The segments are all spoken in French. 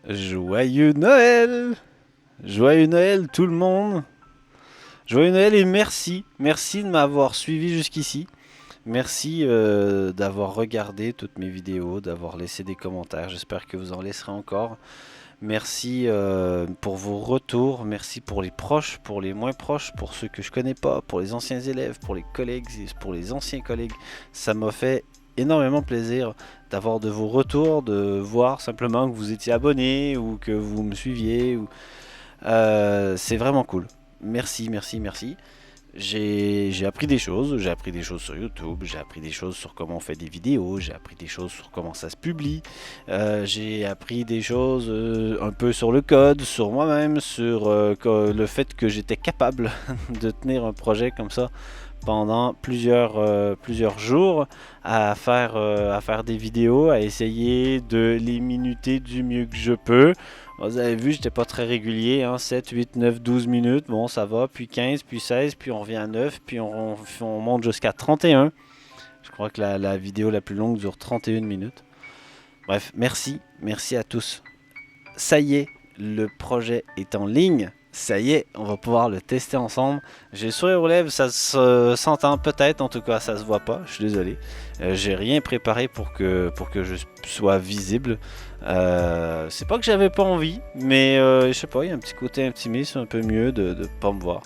Joyeux Noël! Joyeux Noël tout le monde! Joyeux Noël et merci! Merci de m'avoir suivi jusqu'ici. Merci d'avoir regardé toutes mes vidéos, d'avoir laissé des commentaires. J'espère que vous en laisserez encore. Merci pour vos retours. Merci pour les proches, pour les moins proches, pour ceux que je connais pas, pour les anciens élèves, pour les collègues, pour les anciens collègues. Ça m'a fait énormément plaisir d'avoir de vos retours, de voir simplement que vous étiez abonné ou que vous me suiviez. C'est vraiment cool. Merci, merci, merci. J'ai appris des choses. J'ai appris des choses sur YouTube. J'ai appris des choses sur comment on fait des vidéos. J'ai appris des choses sur comment ça se publie. J'ai appris des choses un peu sur le code, sur moi-même, sur le fait que j'étais capable de tenir un projet comme ça pendant plusieurs jours à faire des vidéos, à essayer de les minuter du mieux que je peux. Vous avez vu, j'étais pas très régulier, hein, 7, 8, 9, 12 minutes, bon ça va, puis 15, puis 16, puis on revient à 9, puis on monte jusqu'à 31. Je crois que la vidéo la plus longue dure 31 minutes. Bref, merci à tous. Ça y est, le projet est en ligne. Ça y est, on va pouvoir le tester ensemble. J'ai le sourire aux lèvres, ça s'entend peut-être, en tout cas ça se voit pas, je suis désolé. J'ai rien préparé pour que je sois visible. C'est pas que j'avais pas envie, mais je sais pas, il y a un petit côté intimiste, un peu mieux de pas me voir.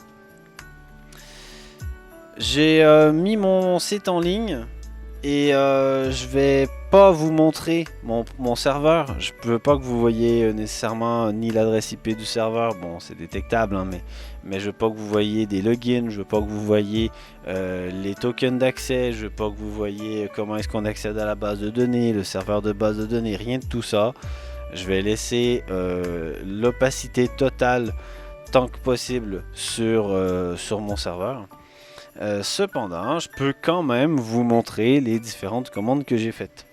J'ai mis mon site en ligne et je vais pas vous montrer mon serveur. Je veux pas que vous voyez nécessairement ni l'adresse IP du serveur. Bon, c'est détectable, hein, mais je veux pas que vous voyez des logins. Je veux pas que vous voyez les tokens d'accès. Je veux pas que vous voyez comment est-ce qu'on accède à la base de données, le serveur de base de données. Rien de tout ça. Je vais laisser l'opacité totale tant que possible sur mon serveur. Cependant, je peux quand même vous montrer les différentes commandes que j'ai faites.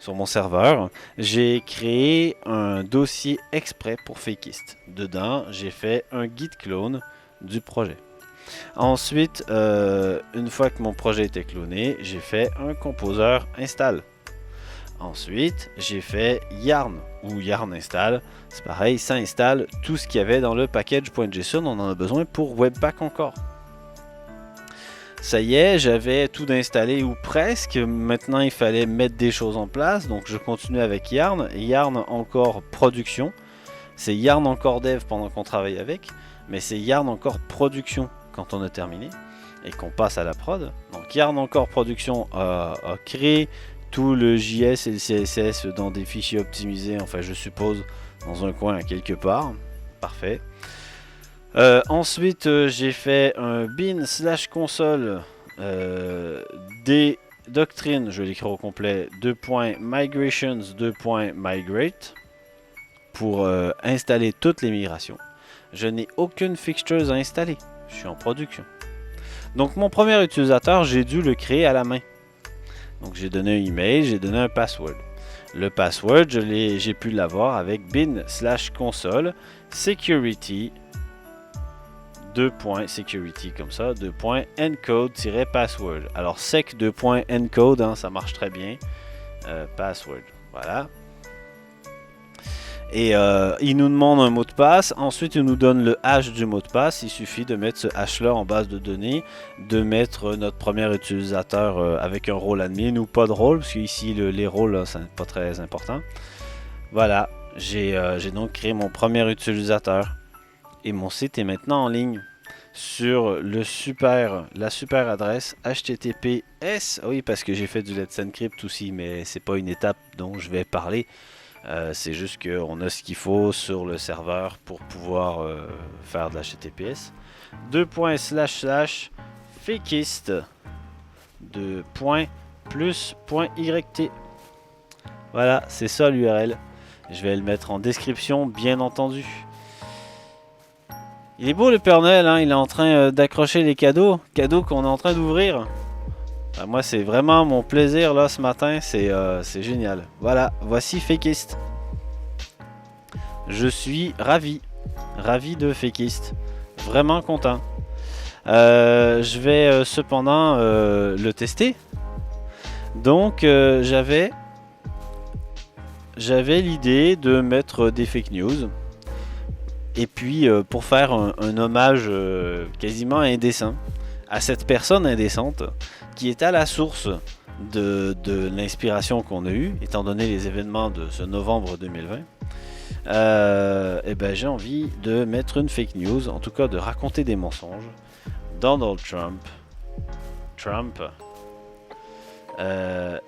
Sur mon serveur, j'ai créé un dossier exprès pour Fakist. Dedans, j'ai fait un git clone du projet. Ensuite, une fois que mon projet était cloné, j'ai fait un composeur install. Ensuite, j'ai fait yarn ou yarn install. C'est pareil, ça installe tout ce qu'il y avait dans le package.json. On en a besoin pour Webpack encore. Ça y est, j'avais tout installé ou presque. Maintenant, il fallait mettre des choses en place. Donc, je continue avec Yarn. Yarn encore production. C'est Yarn encore dev pendant qu'on travaille avec. Mais c'est Yarn encore production quand on a terminé et qu'on passe à la prod. Donc, Yarn encore production a créé tout le JS et le CSS dans des fichiers optimisés. Enfin, je suppose, dans un coin quelque part. Parfait. Ensuite, j'ai fait un bin / console des doctrines, je vais l'écrire au complet, .migrations, .migrate pour installer toutes les migrations. Je n'ai aucune fixtures à installer, je suis en production. Donc mon premier utilisateur, j'ai dû le créer à la main. Donc j'ai donné un email, j'ai donné un password. Le password, j'ai pu l'avoir avec bin / console security .security comme ça, .encode-password. Alors sec .encode, hein, ça marche très bien. Password, voilà. Et il nous demande un mot de passe. Ensuite, il nous donne le hash du mot de passe. Il suffit de mettre ce hash là en base de données, de mettre notre premier utilisateur avec un rôle admin ou pas de rôle, parce qu'ici les rôles, c'est pas très important. Voilà, j'ai donc créé mon premier utilisateur. Et mon site est maintenant en ligne sur la super adresse https. Oui, parce que j'ai fait du Let's Encrypt aussi, mais c'est pas une étape dont je vais parler. C'est juste qu'on a ce qu'il faut sur le serveur pour pouvoir faire de l'HTTPS. //fakist .+.yt. Voilà, c'est ça l'URL. Je vais le mettre en description, bien entendu. Il est beau le Père Noël, hein? Il est en train d'accrocher les cadeaux qu'on est en train d'ouvrir. Enfin, moi, c'est vraiment mon plaisir là ce matin, c'est génial. Voilà, voici Fakist. Je suis ravi de Fakist, vraiment content. Je vais cependant le tester. Donc, j'avais j'avais l'idée de mettre des fake news. Et puis, pour faire un hommage quasiment indécent à cette personne indécente qui est à la source de l'inspiration qu'on a eue, étant donné les événements de ce novembre 2020, et ben, j'ai envie de mettre une fake news, en tout cas de raconter des mensonges. Donald Trump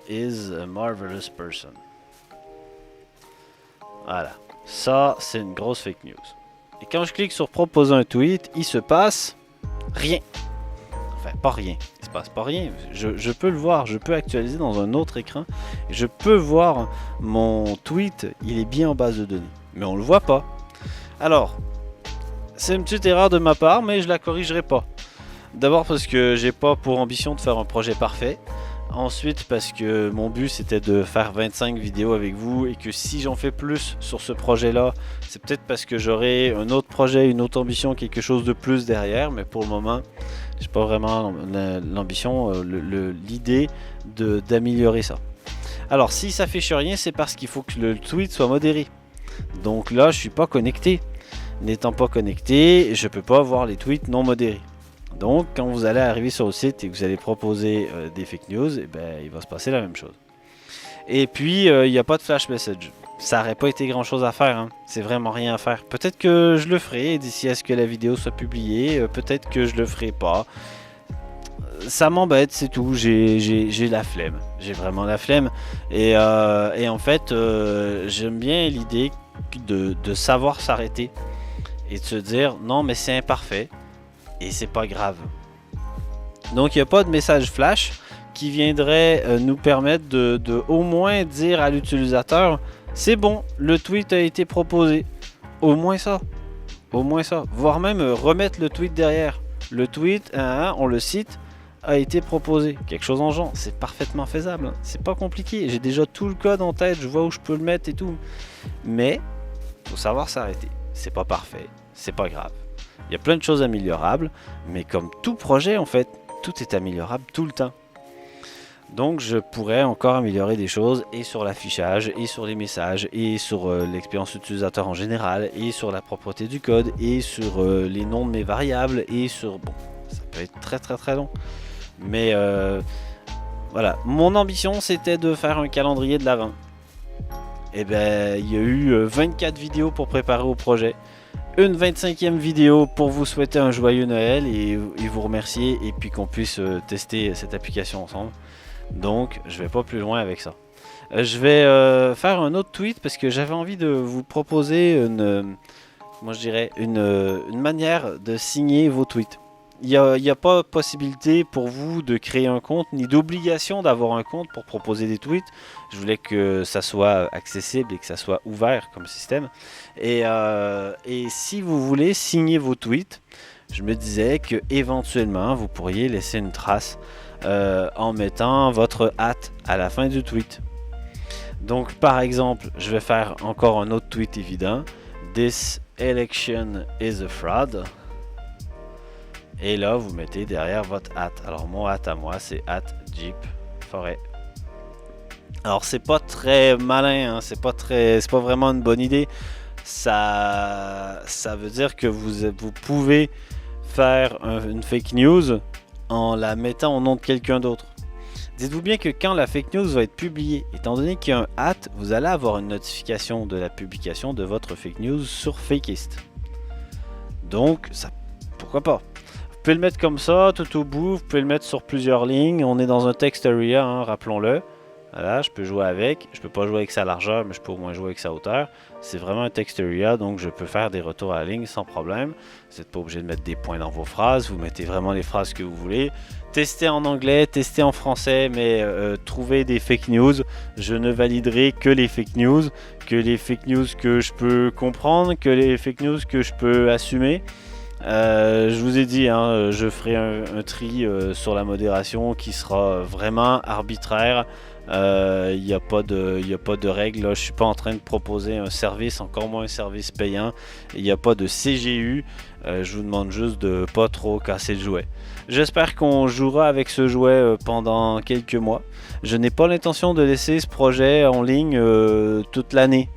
is a marvelous person. Voilà, ça c'est une grosse fake news. Et quand je clique sur proposer un tweet, il se passe rien. Enfin, pas rien. Il se passe pas rien. Je peux le voir. Je peux actualiser dans un autre écran. Et je peux voir mon tweet. Il est bien en base de données. Mais on le voit pas. Alors, c'est une petite erreur de ma part, mais je la corrigerai pas. D'abord parce que j'ai pas pour ambition de faire un projet parfait. Ensuite parce que mon but c'était de faire 25 vidéos avec vous et que si j'en fais plus sur ce projet là, c'est peut-être parce que j'aurai un autre projet, une autre ambition, quelque chose de plus derrière, mais pour le moment j'ai pas vraiment l'ambition, l'idée d'améliorer ça. Alors si ça s'affiche rien, c'est parce qu'il faut que le tweet soit modéré. Donc là je suis pas connecté. N'étant pas connecté, je peux pas voir les tweets non modérés. Donc, quand vous allez arriver sur le site et que vous allez proposer des fake news, eh ben, il va se passer la même chose. Et puis, il n'y a pas de flash message. Ça n'aurait pas été grand chose à faire. Hein. C'est vraiment rien à faire. Peut-être que je le ferai d'ici à ce que la vidéo soit publiée. Peut-être que je le ferai pas. Ça m'embête, c'est tout. J'ai la flemme. J'ai vraiment la flemme. Et en fait, j'aime bien l'idée de savoir s'arrêter et de se dire non, mais c'est imparfait. Et c'est pas grave. Donc il n'y a pas de message flash qui viendrait nous permettre de au moins dire à l'utilisateur c'est bon, le tweet a été proposé. Au moins ça. Au moins ça. Voire même remettre le tweet derrière. Le tweet, on le cite, a été proposé. Quelque chose en genre. C'est parfaitement faisable. Hein. C'est pas compliqué. J'ai déjà tout le code en tête. Je vois où je peux le mettre et tout. Mais faut savoir s'arrêter. C'est pas parfait. C'est pas grave. Il y a plein de choses améliorables, mais comme tout projet, en fait, tout est améliorable tout le temps. Donc, je pourrais encore améliorer des choses et sur l'affichage, et sur les messages, et sur l'expérience utilisateur en général, et sur la propreté du code, et sur les noms de mes variables, et sur... Bon, ça peut être très très très long. Mais voilà, mon ambition, c'était de faire un calendrier de l'Avent. Et ben, il y a eu 24 vidéos pour préparer au projet. Une 25e vidéo pour vous souhaiter un joyeux Noël et vous remercier et puis qu'on puisse tester cette application ensemble. Donc je vais pas plus loin avec ça. Je vais faire un autre tweet parce que j'avais envie de vous proposer une manière de signer vos tweets. Il n'y a pas possibilité pour vous de créer un compte, ni d'obligation d'avoir un compte pour proposer des tweets. Je voulais que ça soit accessible et que ça soit ouvert comme système. Et si vous voulez signer vos tweets, je me disais que éventuellement vous pourriez laisser une trace en mettant votre hâte à la fin du tweet. Donc par exemple, je vais faire encore un autre tweet évident. This election is a fraud. Et là, vous mettez derrière votre hâte. Alors, mon hâte à moi, c'est hâte Jeep Forêt. Alors, c'est pas très malin, hein, c'est pas vraiment une bonne idée. Ça veut dire que vous pouvez faire une fake news en la mettant au nom de quelqu'un d'autre. Dites-vous bien que quand la fake news va être publiée, étant donné qu'il y a un hâte, vous allez avoir une notification de la publication de votre fake news sur Fakist. Donc, ça, pourquoi pas? Vous pouvez le mettre comme ça, tout au bout, vous pouvez le mettre sur plusieurs lignes. On est dans un text area, hein, rappelons-le. Voilà, je peux jouer avec. Je peux pas jouer avec sa largeur, mais je peux au moins jouer avec sa hauteur. C'est vraiment un text area, donc je peux faire des retours à la ligne sans problème. Vous n'êtes pas obligé de mettre des points dans vos phrases. Vous mettez vraiment les phrases que vous voulez. Testez en anglais, testez en français, mais trouvez des fake news. Je ne validerai que les fake news que je peux comprendre, que les fake news que je peux assumer. Je vous ai dit, je ferai un tri sur la modération qui sera vraiment arbitraire. Il n'y a pas de règles. Là. Je ne suis pas en train de proposer un service, encore moins un service payant. Il n'y a pas de CGU. Je vous demande juste de pas trop casser le jouet. J'espère qu'on jouera avec ce jouet pendant quelques mois. Je n'ai pas l'intention de laisser ce projet en ligne toute l'année.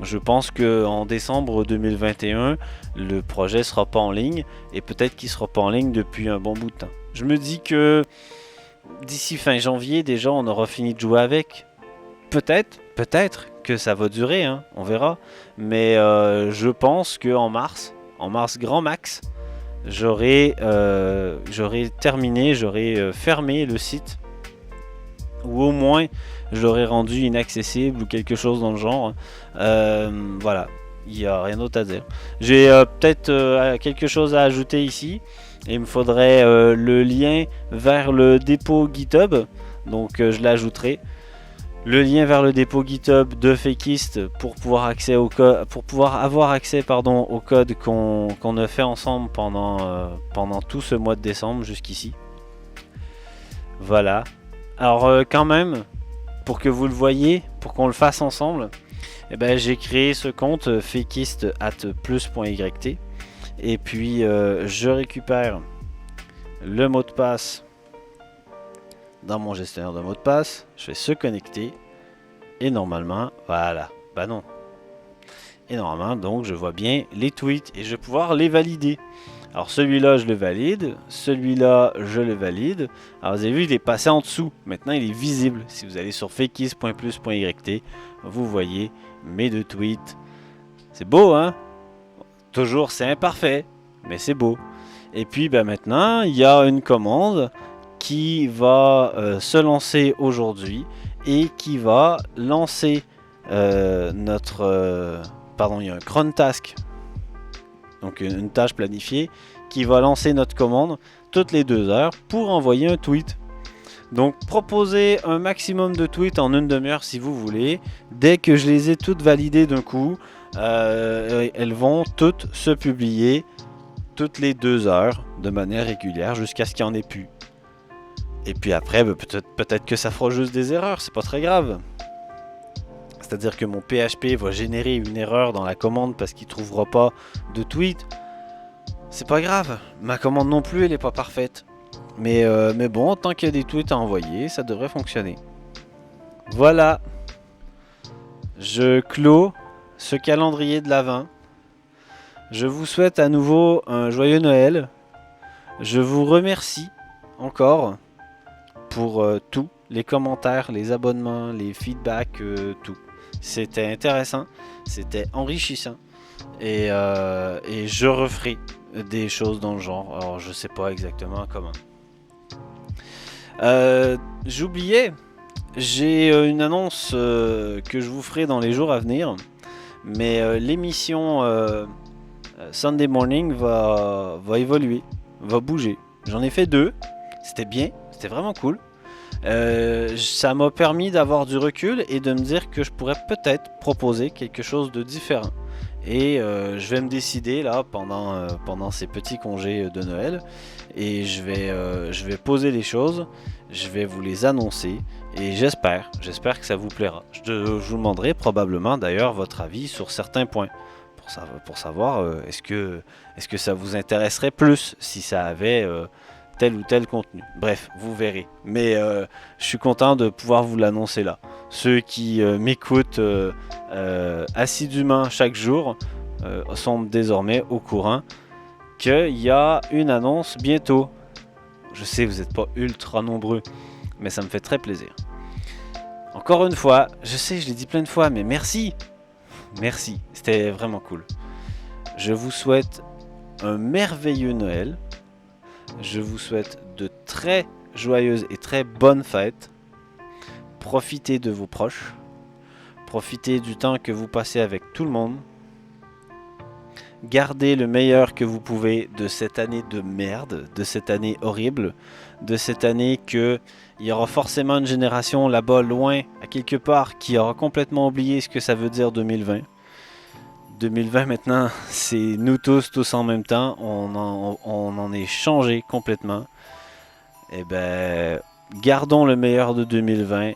Je pense qu'en décembre 2021, le projet sera pas en ligne et peut-être qu'il sera pas en ligne depuis un bon bout de temps. Je me dis que d'ici fin janvier, déjà, on aura fini de jouer avec. Peut-être que ça va durer, hein, on verra. Mais je pense qu'en mars grand max, j'aurai terminé, j'aurai fermé le site. Ou au moins, je l'aurais rendu inaccessible ou quelque chose dans le genre. Voilà, il n'y a rien d'autre à dire. J'ai peut-être quelque chose à ajouter ici. Il me faudrait le lien vers le dépôt GitHub. Donc je l'ajouterai. Le lien vers le dépôt GitHub de Fakist pour pouvoir avoir accès au code qu'on a fait ensemble pendant tout ce mois de décembre jusqu'ici. Voilà. Alors quand même, pour que vous le voyez, pour qu'on le fasse ensemble, j'ai créé ce compte fakist@plus.yt et puis je récupère le mot de passe dans mon gestionnaire de mots de passe, je fais se connecter et normalement, voilà, non. Et normalement, donc je vois bien les tweets et je vais pouvoir les valider. Alors celui-là, je le valide. Celui-là, je le valide. Alors vous avez vu, il est passé en dessous. Maintenant, il est visible. Si vous allez sur fakist.plus.yt, vous voyez mes deux tweets. C'est beau, hein? Toujours, c'est imparfait, mais c'est beau. Et puis, maintenant, il y a une commande qui va se lancer aujourd'hui et qui va lancer notre... il y a un cron task. Donc une tâche planifiée qui va lancer notre commande toutes les 2 heures pour envoyer un tweet. Donc proposez un maximum de tweets en une demi-heure si vous voulez. Dès que je les ai toutes validées d'un coup, elles vont toutes se publier toutes les 2 heures de manière régulière jusqu'à ce qu'il n'y en ait plus. Et puis après, peut-être que ça fera juste des erreurs, c'est pas très grave. C'est-à-dire que mon PHP va générer une erreur dans la commande parce qu'il ne trouvera pas de tweet. C'est pas grave. Ma commande non plus, elle n'est pas parfaite. Mais bon, tant qu'il y a des tweets à envoyer, ça devrait fonctionner. Voilà. Je clôt ce calendrier de l'Avent. Je vous souhaite à nouveau un joyeux Noël. Je vous remercie encore pour tout. Les commentaires, les abonnements, les feedbacks, tout. C'était intéressant, c'était enrichissant et je referai des choses dans le genre. Alors je sais pas exactement comment. J'oubliais, j'ai une annonce que je vous ferai dans les jours à venir, mais l'émission Sunday Morning va évoluer, va bouger. J'en ai fait 2, c'était bien, c'était vraiment cool. Ça m'a permis d'avoir du recul et de me dire que je pourrais peut-être proposer quelque chose de différent. Et je vais me décider là pendant ces petits congés de Noël et je vais poser les choses, je vais vous les annoncer et j'espère que ça vous plaira. Je vous demanderai probablement d'ailleurs votre avis sur certains points pour savoir est-ce que ça vous intéresserait plus si ça avait tel ou tel contenu. Bref, vous verrez. Mais je suis content de pouvoir vous l'annoncer là. Ceux qui m'écoutent assidûment chaque jour sont désormais au courant qu'il y a une annonce bientôt. Je sais, vous n'êtes pas ultra nombreux, mais ça me fait très plaisir. Encore une fois, je sais, je l'ai dit plein de fois, mais merci. Merci, c'était vraiment cool. Je vous souhaite un merveilleux Noël. Je vous souhaite de très joyeuses et très bonnes fêtes. Profitez de vos proches. Profitez du temps que vous passez avec tout le monde. Gardez le meilleur que vous pouvez de cette année de merde, de cette année horrible, de cette année que il y aura forcément une génération là-bas loin, à quelque part, qui aura complètement oublié ce que ça veut dire 2020. 2020 maintenant, c'est nous tous en même temps, on en est changé complètement. Et gardons le meilleur de 2020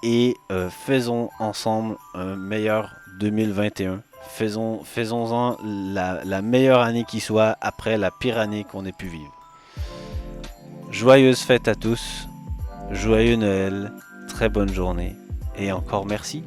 et faisons ensemble un meilleur 2021. Faisons-en la meilleure année qui soit après la pire année qu'on ait pu vivre. Joyeuses fêtes à tous, joyeux Noël, très bonne journée et encore merci.